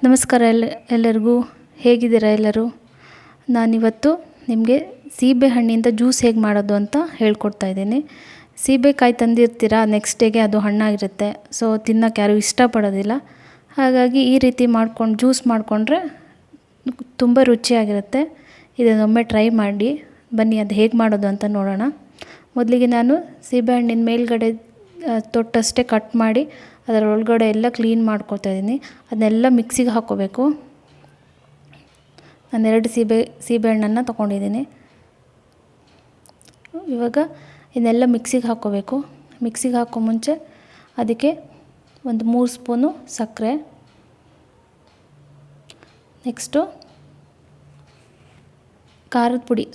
ನಮಸ್ಕಾರ ಎಲ್ಲರಿಗೂ. ಹೇಗಿದ್ದೀರಾ ಎಲ್ಲರೂ? ನಾನಿವತ್ತು ನಿಮಗೆ ಸೀಬೆಹಣ್ಣಿಂದ ಜ್ಯೂಸ್ ಹೇಗೆ ಮಾಡೋದು ಅಂತ ಹೇಳ್ಕೊಡ್ತಾ ಇದ್ದೀನಿ. ಸೀಬೆಕಾಯಿ ತಂದಿರ್ತೀರ, ನೆಕ್ಸ್ಟ್ ಡೇಗೆ ಅದು ಹಣ್ಣಾಗಿರುತ್ತೆ. ಸೊ ತಿನ್ನೋಕ್ಕೆ ಯಾರೂ ಇಷ್ಟಪಡೋದಿಲ್ಲ. ಹಾಗಾಗಿ ಈ ರೀತಿ ಮಾಡ್ಕೊಂಡು ಜ್ಯೂಸ್ ಮಾಡಿಕೊಂಡ್ರೆ ತುಂಬ ರುಚಿಯಾಗಿರುತ್ತೆ. ಇದನ್ನೊಮ್ಮೆ ಟ್ರೈ ಮಾಡಿ. ಬನ್ನಿ ಅದು ಹೇಗೆ ಮಾಡೋದು ಅಂತ ನೋಡೋಣ. ಮೊದಲಿಗೆ ನಾನು ಸೀಬೆಹಣ್ಣಿನ ಮೇಲ್ಗಡೆ ತೊಟ್ಟಷ್ಟೇ ಕಟ್ ಮಾಡಿ ಅದರ ಒಳಗಡೆ ಎಲ್ಲ ಕ್ಲೀನ್ ಮಾಡ್ಕೊತಾ ಇದ್ದೀನಿ. ಅದನ್ನೆಲ್ಲ ಮಿಕ್ಸಿಗೆ ಹಾಕ್ಕೋಬೇಕು. ನಾನು 2 ಸೀಬೆಹಣ್ಣನ್ನು ತೊಗೊಂಡಿದ್ದೀನಿ. ಇವಾಗ ಇದನ್ನೆಲ್ಲ ಮಿಕ್ಸಿಗೆ ಹಾಕ್ಕೋಬೇಕು. ಮಿಕ್ಸಿಗೆ ಹಾಕೋ ಮುಂಚೆ ಅದಕ್ಕೆ ಒಂದು 3 ಸ್ಪೂನು ಸಕ್ಕರೆ, ನೆಕ್ಸ್ಟು ಖಾರದ ಪುಡಿ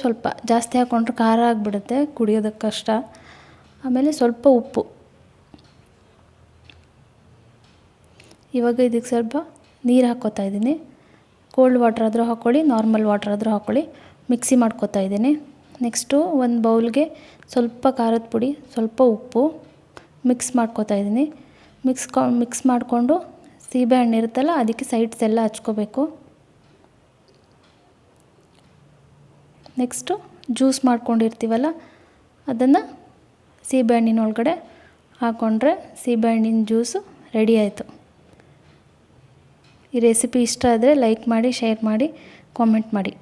ಸ್ವಲ್ಪ ಜಾಸ್ತಿ ಹಾಕ್ಕೊಂಡ್ರೆ ಖಾರ ಆಗಿಬಿಡುತ್ತೆ, ಕುಡಿಯೋದಕ್ಕೆ ಕಷ್ಟ. ಆಮೇಲೆ ಸ್ವಲ್ಪ ಉಪ್ಪು. ಇವಾಗ ಇದಕ್ಕೆ ಸ್ವಲ್ಪ ನೀರು ಹಾಕ್ಕೋತಾ ಇದ್ದೀನಿ. ಕೋಲ್ಡ್ ವಾಟರ್ ಆದರೂ ಹಾಕ್ಕೊಳ್ಳಿ, ನಾರ್ಮಲ್ ವಾಟರ್ ಆದರೂ ಹಾಕ್ಕೊಳ್ಳಿ. ಮಿಕ್ಸಿ ಮಾಡ್ಕೋತಾ ಇದ್ದೀನಿ. ನೆಕ್ಸ್ಟು ಒಂದು ಬೌಲ್ಗೆ ಸ್ವಲ್ಪ ಖಾರದ ಪುಡಿ, ಸ್ವಲ್ಪ ಉಪ್ಪು ಮಿಕ್ಸ್ ಮಾಡ್ಕೋತಾ ಇದ್ದೀನಿ. ಮಿಕ್ಸ್ ಮಾಡಿಕೊಂಡು ಸೀಬೆಹಣ್ಣು ಇರುತ್ತಲ್ಲ ಅದಕ್ಕೆ ಸೈಡ್ಸ್ ಎಲ್ಲ ಹಚ್ಕೋಬೇಕು. ನೆಕ್ಸ್ಟು ಜ್ಯೂಸ್ ಮಾಡ್ಕೊಂಡಿರ್ತೀವಲ್ಲ ಅದನ್ನು ಸೀಬೆಹಣ್ಣಿನ ಒಳಗಡೆ ಹಾಕ್ಕೊಂಡ್ರೆ ಸೀಬೆಹಣ್ಣಿನ ಜ್ಯೂಸು ರೆಡಿ ಆಯಿತು. ಈ ರೆಸಿಪಿ ಇಷ್ಟ ಆದರೆ ಲೈಕ್ ಮಾಡಿ, ಶೇರ್ ಮಾಡಿ, ಕಾಮೆಂಟ್ ಮಾಡಿ.